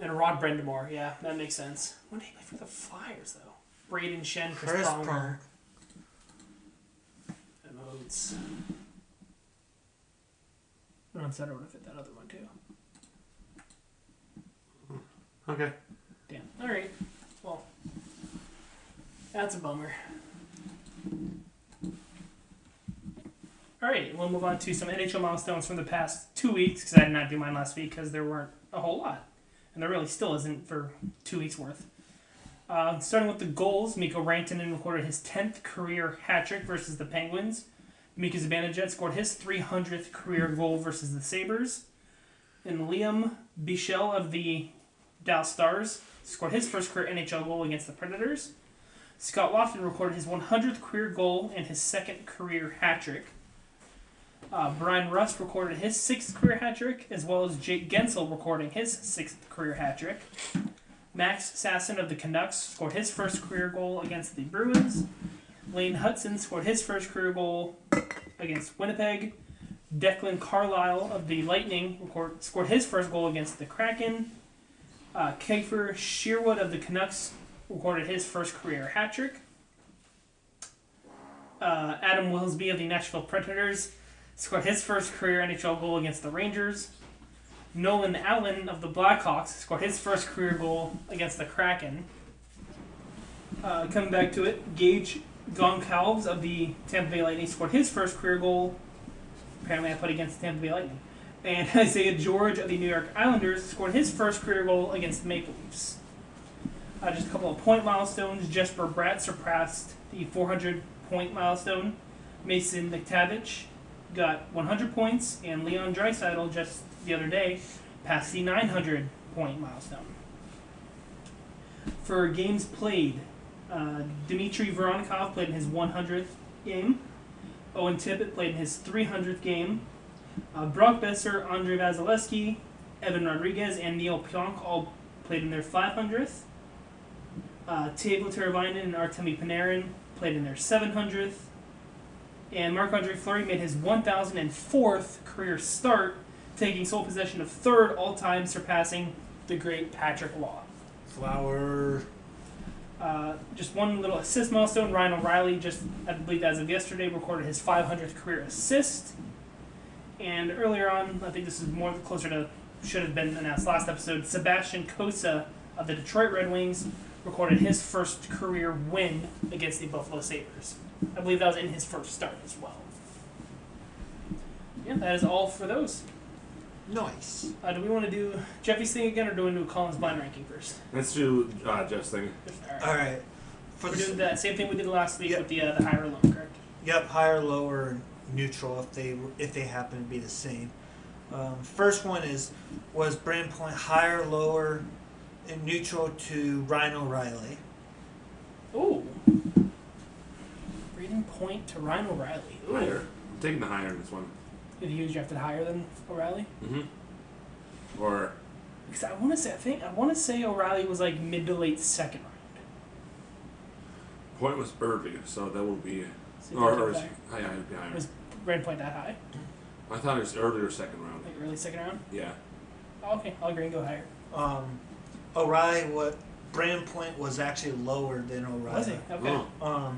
And Rod Brendamore, yeah, that makes sense. When did he play for the Flyers, though? Braden Shen, Chris Pronger. And Oates. Ron Sutter would have fit that other one, too. Okay. Damn. Alright. Well, that's a bummer. Alright, we'll move on to some NHL milestones from the past 2 weeks, because I did not do mine last week because there weren't a whole lot. And there really still isn't for 2 weeks worth. Starting with the goals, Mikko Rantanen recorded his 10th career hat-trick versus the Penguins. Mika Zibanejad scored his 300th career goal versus the Sabres. And Liam Bichelle of the Dallas Stars scored his first career NHL goal against the Predators. Scott Laughton recorded his 100th career goal and his second career hat-trick. Brian Rust recorded his 6th career hat-trick, as well as Jake Gensel recording his 6th career hat-trick. Max Sasson of the Canucks scored his first career goal against the Bruins. Lane Hudson scored his first career goal against Winnipeg. Declan Carlisle of the Lightning scored his first goal against the Kraken. Kiefer Sherwood of the Canucks recorded his first career hat-trick. Adam Wilsby of the Nashville Predators scored his first career NHL goal against the Rangers. Nolan Allen of the Blackhawks scored his first career goal against the Kraken. Coming back to it, Gage Goncalves of the Tampa Bay Lightning scored his first career goal. Apparently I put against the Tampa Bay Lightning. And Isaiah George of the New York Islanders scored his first career goal against the Maple Leafs. Just a couple of point milestones. Jesper Bratt surpassed the 400-point milestone. Mason McTavish got 100 points, and Leon Draisaitl just the other day passed the 900-point milestone. For games played, Dmitry Voronkov played in his 100th game. Owen Tippett played in his 300th game. Brock Besser, Andrei Vasilevsky, Evan Rodriguez, and Neil Pionk all played in their 500th. Teuvo Teravainen and Artemi Panarin played in their 700th. And Marc-Andre Fleury made his 1,004th career start, taking sole possession of third all-time, surpassing the great Patrick Law. Flower. Just one little assist milestone. Ryan O'Reilly, I believe as of yesterday, recorded his 500th career assist. And earlier on, I think this is more closer to, should have been announced last episode, Sebastian Cossa of the Detroit Red Wings recorded his first career win against the Buffalo Sabres. I believe that was in his first start as well. Yeah, that is all for those. Nice. Do we want to do Jeffy's thing again, or do we do Colin's blind ranking first? Let's do Jeff's thing. All right. All right. For We're the doing that same thing we did last week Yep. with the higher or low, correct? Yep, higher, lower, neutral if they happen to be the same. First one was Brand Point higher, lower, and neutral to Ryan O'Reilly. Ooh. Breeding Point to Ryan O'Reilly. Ooh. Higher. I'm taking the higher in this one. Did he was drafted higher than O'Reilly? Mm-hmm. Or Because I want to say O'Reilly was like mid to late second round. Point was early, so that would be. So Or higher. higher. It'd be higher. Was Brand Point that high? I thought it was earlier second round. Like early second round? Yeah. Oh, okay, I'll agree and go higher. O'Reilly, Brand Point was actually lower than O'Reilly. Was he? Okay. Oh.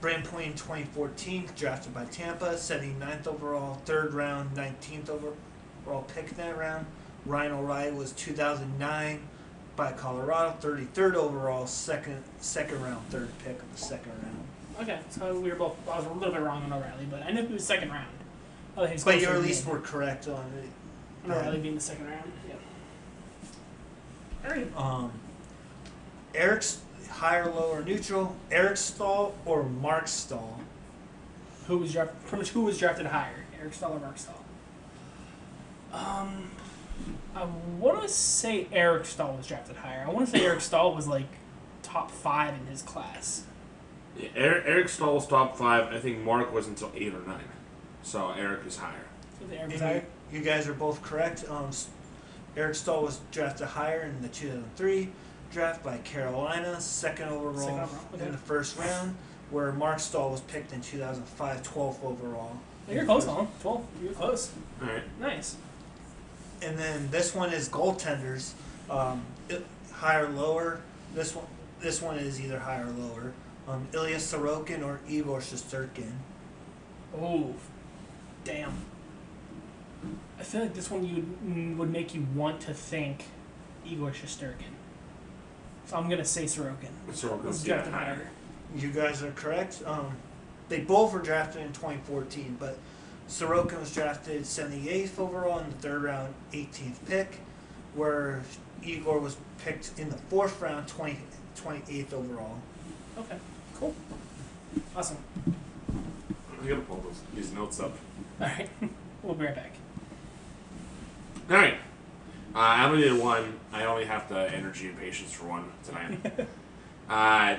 Brand Point in 2014, drafted by Tampa, 79th overall, third round, 19th overall pick in that round. Ryan O'Reilly was 2009 by Colorado, 33rd overall, second round, third pick of the second round. Okay, so we were both. I was a little bit wrong on O'Reilly, but I knew he was second round. Oh, he's But you closer at to least me. were correct on it. On O'Reilly being the second round. Yep. All right. Eric's higher, lower, neutral. Eric Stahl or Mark Stahl? Who was drafted? Pretty much who was drafted higher, Eric Stahl or Mark Stahl? I want to say Eric Stahl was drafted higher. I want to say Eric Stahl was like top 5 in his class. Yeah, Eric Stahl was top 5. I think Mark was until 8 or 9. So Eric is higher. So the Eric was And higher. you guys are both correct. Eric Stahl was drafted higher in the 2003 draft by Carolina, second overall Second overall, okay. in the first round, where Mark Stahl was picked in 2005, 12th overall. Oh, you're close, Colin. 12. You're close. All right. Nice. And then this one is goaltenders, higher, lower. This one is either higher or lower. Ilya Sorokin or Igor Shesterkin. Oh, damn. I feel like this one would make you want to think Igor Shesterkin. So I'm gonna say Sorokin. Sorokin's Was yeah, drafted higher. higher. You guys are correct. They both were drafted in 2014, but Sorokin was drafted 78th overall in the third round, 18th pick, where Igor was picked in the fourth round, 28th overall. Okay, cool. Awesome. I gotta pull these notes up. All right, we'll be right back. All right. I only did one. I only have the energy and patience for one tonight.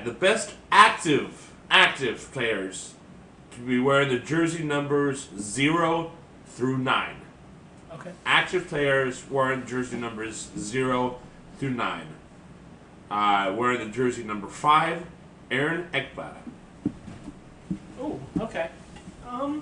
The best active players to be wearing the jersey numbers 0 through 9. Okay. Active players wearing jersey numbers 0 through 9. Wearing the jersey number 5, Aaron Ekblad. Oh, okay. I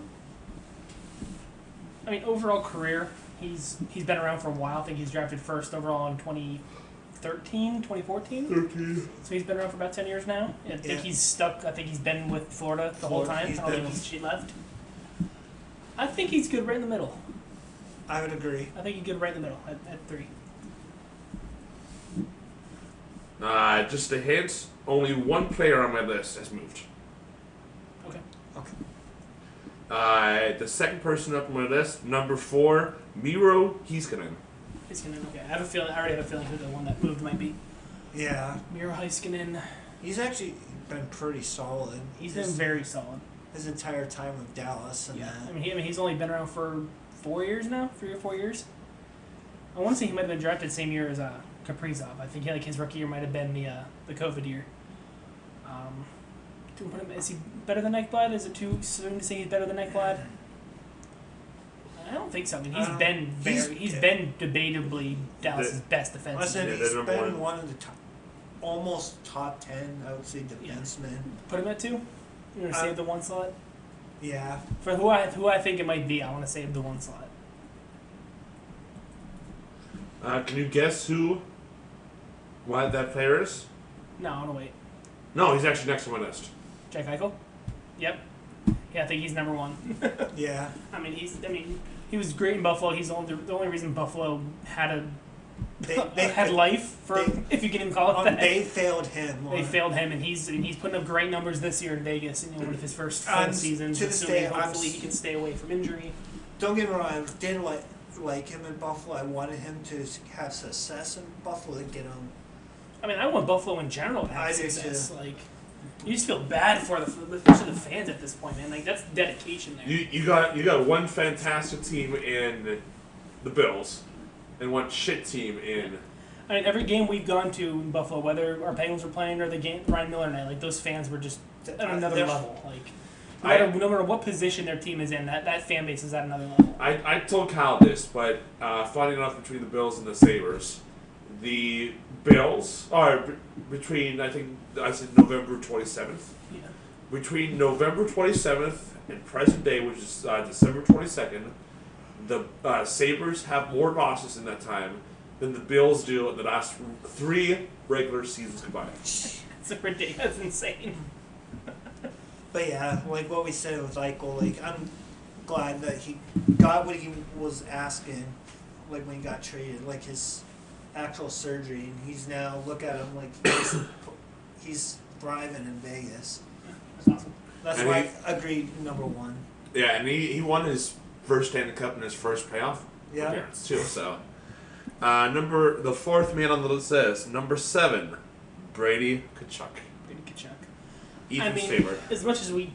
mean, overall career, he's been around for a while. I think he's drafted first overall in 2013, 2014. So he's been around for about 10 years now. I think he's stuck. I think he's been with Florida the whole time. I don't think she left. I think he's good right in the middle. I would agree. I think he's good right in the middle at 3. Just a hint, only one player on my list has moved. Okay. The second person up on my list, number 4, Miro Heiskanen. Heiskanen, okay. I already have a feeling who the one that moved might be. Yeah, Miro Heiskanen. he's actually been pretty solid. He's been very solid. his entire time with Dallas. And Yeah. I mean, he's only been around for 4 years now, 3 or 4 years. I want to say he might have been drafted the same year as Kaprizov. I think his rookie year might have been the COVID year. Do we put him, is he better than Ekblad? Is it too soon to say he's better than Ekblad? I don't think so. I mean, he's been debatably Dallas' best I defenseman. said Yeah, he's they're been number one of the top, almost top 10, I would say, defensemen. Put him at 2. You want to save the 1 slot? Yeah. For who I think it might be, I want to save the 1 slot. Can you guess why that player is? No, I want to wait. No, he's actually next on my list. Jack Eichel? Yep. Yeah, I think he's number 1. Yeah. I mean, he was great in Buffalo. He's the only reason Buffalo had had life for if you can even call it that. They failed him. They failed him, and he's putting up great numbers this year in Vegas. One of his first full seasons. to this Assuming day, hopefully he can stay away from injury. Don't get me wrong, I didn't like him in Buffalo. I wanted him to have success in Buffalo to get him. I mean, I want Buffalo in general to have I do success. too. Like, you just feel bad for especially the fans at this point, man. Like, that's dedication there. You got one fantastic team in the Bills, and one shit team in. I mean, every game we've gone to in Buffalo, whether our Penguins were playing or the game Ryan Miller and I, like those fans were just at another They're- level. Like, no matter what position their team is in, that fan base is at another level. I told Kyle this, but funny enough, between the Bills and the Sabres, the Bills are between I said November 27th. Yeah. Between November 27th and present day, which is December 22nd, the Sabres have more losses in that time than the Bills do in the last 3 regular seasons combined. It's ridiculous. That's insane. But yeah, like what we said with Eichel, like I'm glad that he got what he was asking, like when he got traded, like his actual surgery, and he's now look at him like he's thriving in Vegas. That's awesome. That's And why I agreed number 1. Yeah, and he won his first Stanley Cup in his first playoff Yeah. appearance too. So, the 4th man on the list is number 7, Brady Tkachuk. Brady Tkachuk. Ethan's favorite. As much as we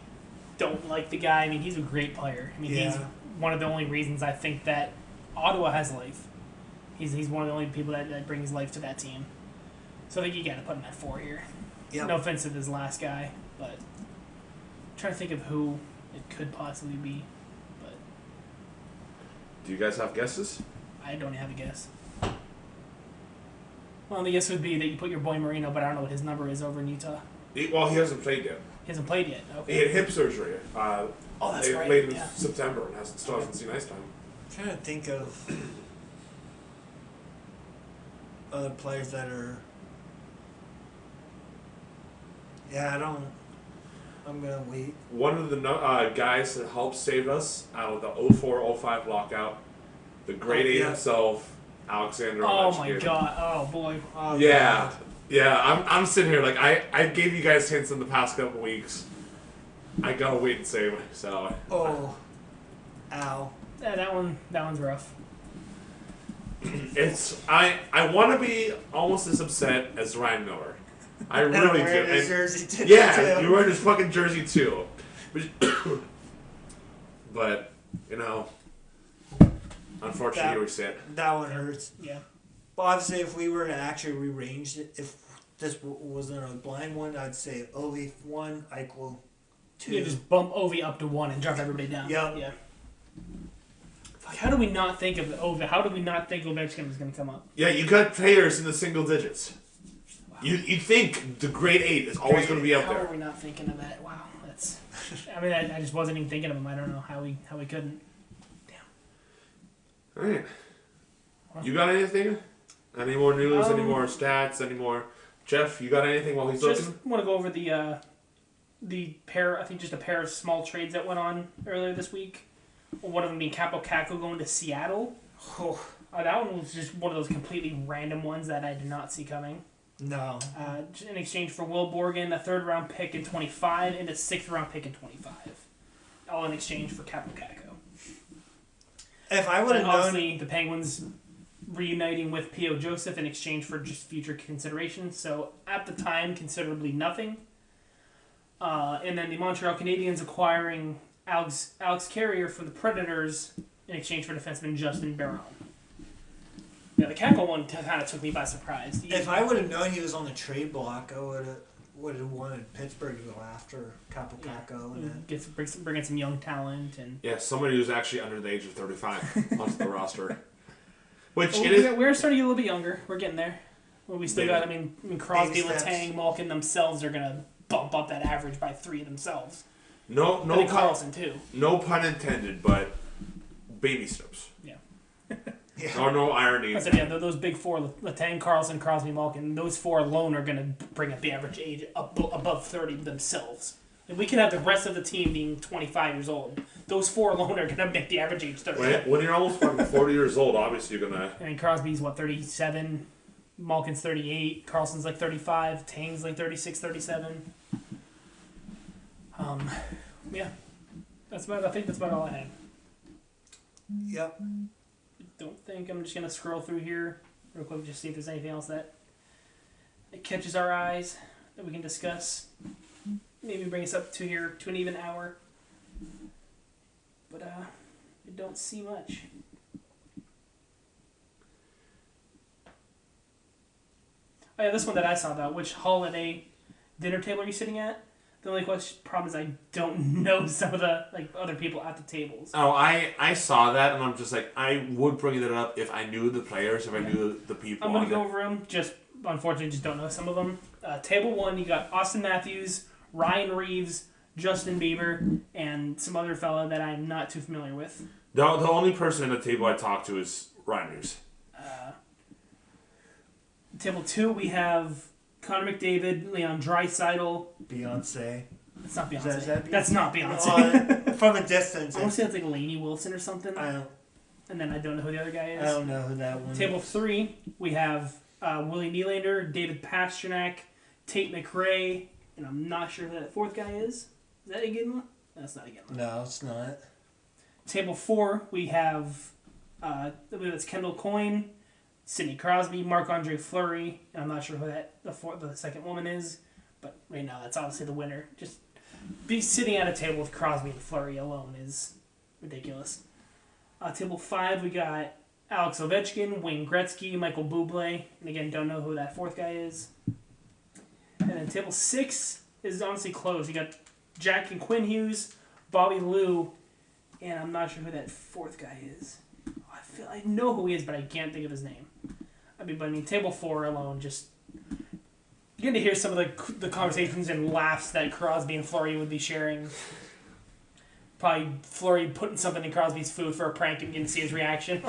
don't like the guy, I mean, he's a great player. I mean, he's Yeah. one of the only reasons I think that Ottawa has life. He's one of the only people that brings life to that team. So I think you got to put him at 4 here. Yep. No offense to this last guy, but I'm trying to think of who it could possibly be. But Do you guys have guesses? I don't have a guess. Well, the guess would be that you put your boy Marino, but I don't know what his number is over in Utah. He hasn't played yet. He hasn't played yet. He Okay. had hip surgery. Oh, that's right. Late in Yeah. September and still hasn't seen ice time. I'm trying to think of other players that are. Yeah, I don't. I'm gonna wait. One of the guys that helped save us out of the 04-05 lockout, the grade 8 yeah. himself, Alexander Oh Ovechkin. my God! Oh boy! Oh, Yeah, God. yeah. I'm sitting here like I gave you guys hints in the past couple weeks. I gotta wait and see. So Oh. Ow. Yeah, that one's rough. it's I want to be almost as upset as Ryan Miller. I And I'm really do. wearing his And- jersey today, yeah, too. you're wearing his fucking jersey too. But you know, unfortunately, That- here we sit. That one hurts. Yeah. But obviously, if we were to actually rearrange it, if this wasn't a blind one, I'd say Ovi 1, Eichel 2. You just bump Ovi up to 1 and drop everybody down. Yep. Yeah. Fuck, how do we not think of Ovi? How do we not think Ovechkin was going to come up? Yeah, you got players in the single digits. You'd think the grade 8 is always going to be up How are there. we not thinking of that? Wow, that's. I mean, I just wasn't even thinking of him. I don't know how we couldn't. All right. You got anything? Any more news? Any more stats? Any more? Jeff, you got anything while he's Just looking? want to go over the pair. I think just a pair of small trades that went on earlier this week. One of them being Capo Caco going to Seattle. Oh, That one was just one of those completely random ones that I did not see coming. no. In exchange for Will Borgen, a 3rd round pick in 25, and a 6th round pick in 25. All in exchange for Capo Caco. If I would And have known. obviously, the Penguins reuniting with P.O. Joseph in exchange for just future consideration. So, at the time, considerably nothing. And then the Montreal Canadiens acquiring Alex Carrier from the Predators in exchange for defenseman Justin Barron. Yeah, the Cackle one kind of took me by surprise. If I would have known he was on the trade block, I would have wanted Pittsburgh to go after Capo Caco. And then, bring in some young talent and. Yeah, somebody who's actually under the age of 35 onto the roster. Which Well, it is. we're starting to get a little bit younger. We're getting there. Well, we still Maybe. got. I mean Crosby, Baby steps. Letang, Malkin themselves are gonna bump up that average by 3 themselves. No, I no, think pun, Carlson too. no pun intended, but baby steps. Yeah. yeah. Or no irony. I said, yeah, those big 4, Letang, Carlson, Crosby, Malkin, those 4 alone are gonna bring up the average age up above 30 themselves. And we could have the rest of the team being 25 years old. Those 4 alone are gonna make the average age 30. When you're almost fucking 40 years old, obviously you're gonna. I mean, Crosby's 37, Malkin's 38, Carlson's like 35, Tang's like 36, 37. Yeah, I think that's about all I had. Yep. don't think. I'm just gonna scroll through here real quick, just see if there's anything else that catches our eyes that we can discuss. Maybe bring us up to an even hour. But I don't see much. Oh yeah, this one that I saw about which holiday dinner table are you sitting at? The only problem is I don't know some of the other people at the tables. Oh, I saw that and I'm just like, I would bring it up if I knew the players, if I knew the people. I'm gonna go over them. Just unfortunately, just don't know some of them. Table 1, you got Austin Matthews, Ryan Reeves, Justin Bieber, and some other fella that I'm not too familiar with. The only person at the table I talked to is Ryan Reeves. Table 2, we have Connor McDavid, Leon Draisaitl. Beyonce. It's not Beyonce. Is that That's not Beyonce. From a distance. I want to say it's like Lainey Wilson or something. I And then I don't know who the other guy is. don't know who that one Table is. 3, we have Willie Nylander, David Pasternak, Tate McRae, and I'm not sure who that fourth guy is. Is that Iginla? That's not Iginla. No, it's not. Table 4, we have, I believe it's Kendall Coyne, Sidney Crosby, Marc-Andre Fleury, and I'm not sure who the second woman is, but right now that's obviously the winner. Just be sitting at a table with Crosby and Fleury alone is ridiculous. Table 5, we got Alex Ovechkin, Wayne Gretzky, Michael Bublé, and again, don't know who that fourth guy is. And then table 6 is honestly closed. You got Jack and Quinn Hughes, Bobby Lou, and I'm not sure who that fourth guy is. I know who he is, but I can't think of his name. I mean, table 4 alone, just you get to hear some of the conversations and laughs that Crosby and Fleury would be sharing. Probably Fleury putting something in Crosby's food for a prank and getting to see his reaction.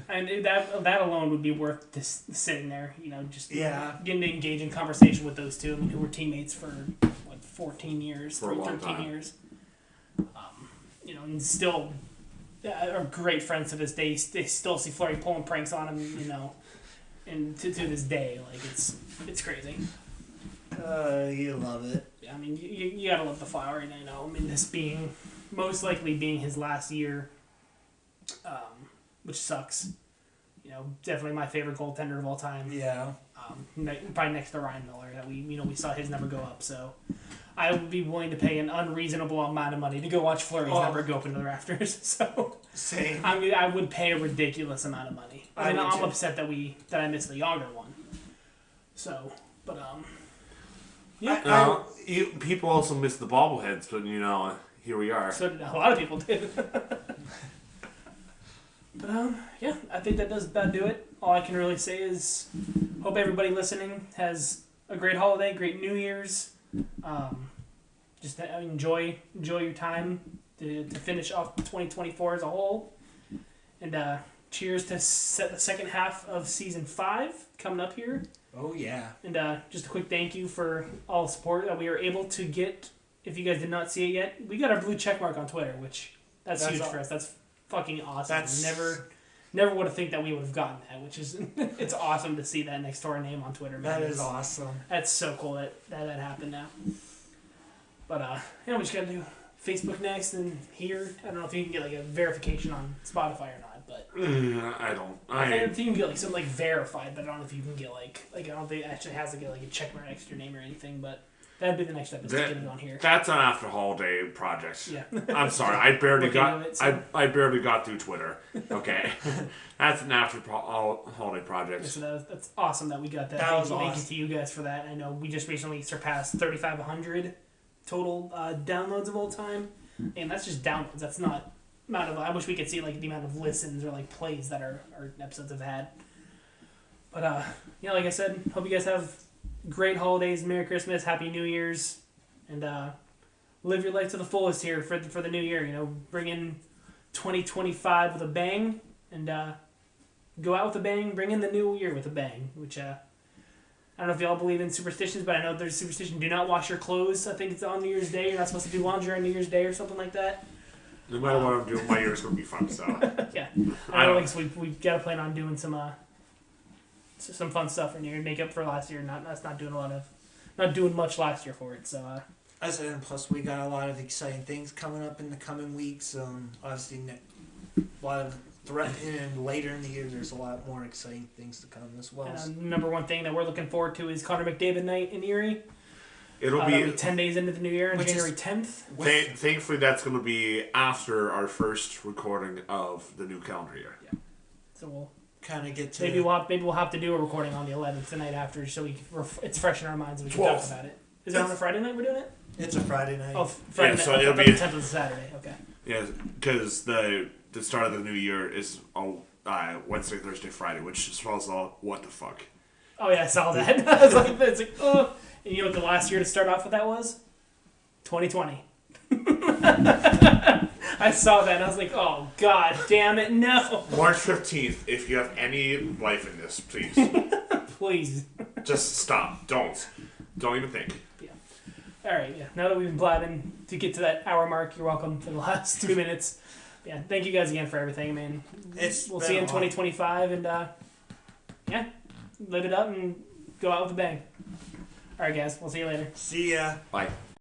And that alone would be worth just sitting there, just getting to engage in conversation with those two, who were teammates for 14 years, For a long 13 time. years. And still are great friends to this day. They still see Fleury pulling pranks on him, and to this day, it's crazy. You love it. Yeah, I mean, you gotta love the Flower, and I know. I mean, this being most likely being his last year, which sucks. Definitely my favorite goaltender of all time. Yeah. Probably next to Ryan Miller. That we saw his number go up. So I would be willing to pay an unreasonable amount of money to go watch Fleury's number go up into the rafters. So Same. I would pay a ridiculous amount of money. I would I'm too. upset that I missed the Yager one. So, but yeah. People also miss the bobbleheads, but here we are. So a lot of people did. But yeah, I think that does about do it. All I can really say is hope everybody listening has a great holiday, great New Year's. Just enjoy your time to finish off 2024 as a whole. And cheers to the second half of season 5 coming up here. Oh yeah. And just a quick thank you for all the support that we were able to get. If you guys did not see it yet, we got our blue check mark on Twitter, which that's huge for us. That's fucking awesome. Never would have think that we would have gotten that, which is it's awesome to see that next to our name on Twitter. Man. That is awesome. That's so cool that happened now. But we just gotta do Facebook next and here. I don't know if you can get a verification on Spotify or not, but I don't. I think you can get something verified, but I don't know if you can get I don't think it actually has to get a check mark next to your name or anything, but that'd be the next step is to get it on here. That's an after holiday project. Yeah. I'm sorry, I barely Looking got. at it, so- I barely got through Twitter. Okay, that's an after holiday project. So that's awesome that we got that. That was Thank you awesome. to you guys for that. I know we just recently surpassed 3,500 total downloads of all time, and that's just downloads. That's not amount of. I wish we could see the amount of listens or plays that our episodes have had. But like I said, hope you guys have great holidays, Merry Christmas, Happy New Year's, and live your life to the fullest here for the new year. Bring in 2025 with a bang, and go out with a bang. Bring in the new year with a bang. Which I don't know if y'all believe in superstitions, but I know there's superstition. Do not wash your clothes. I think it's on New Year's Day. You're not supposed to do laundry on New Year's Day or something like that. No matter what I'm doing, my year's gonna be fun. So Yeah, I don't. we've got to plan on doing some fun stuff for New Year, make up for last year. Not doing much last year for it. So I said, and plus we got a lot of exciting things coming up in the coming weeks. Obviously, a lot of and later in the year, there's a lot more exciting things to come as well. And number one thing that we're looking forward to is Connor McDavid night in Erie. It'll That'll be 10 days into the new year on Which is- January 10th. thankfully that's going to be after our first recording of the new calendar year. So we'll Kind of get to maybe we'll have to do a recording on the 11th, the night after, so it's fresh in our minds and we can talk 12th. about it. Is it on a Friday night we're doing it? It's a Friday night. Oh, Friday Yeah, night. so I it'll thought be- the 10th was a Saturday. Okay. Yeah, because the start of the new year is Wednesday, Thursday, Friday, which spells all what the fuck. Oh yeah, I saw that. I was like, it's like, oh. And you know what the last year to start off with that was? 2020. I saw that and I was like, oh god damn it, no. March 15th, if you have any life in this, please. Please. Just stop. Don't even think. Alright, yeah. Now that we've been blabbing to get to that hour mark, you're welcome for the last 2 minutes. Yeah, thank you guys again for everything, man. We'll see you in 2025 and yeah, live it up and go out with a bang. Alright guys, we'll see you later. See ya. Bye.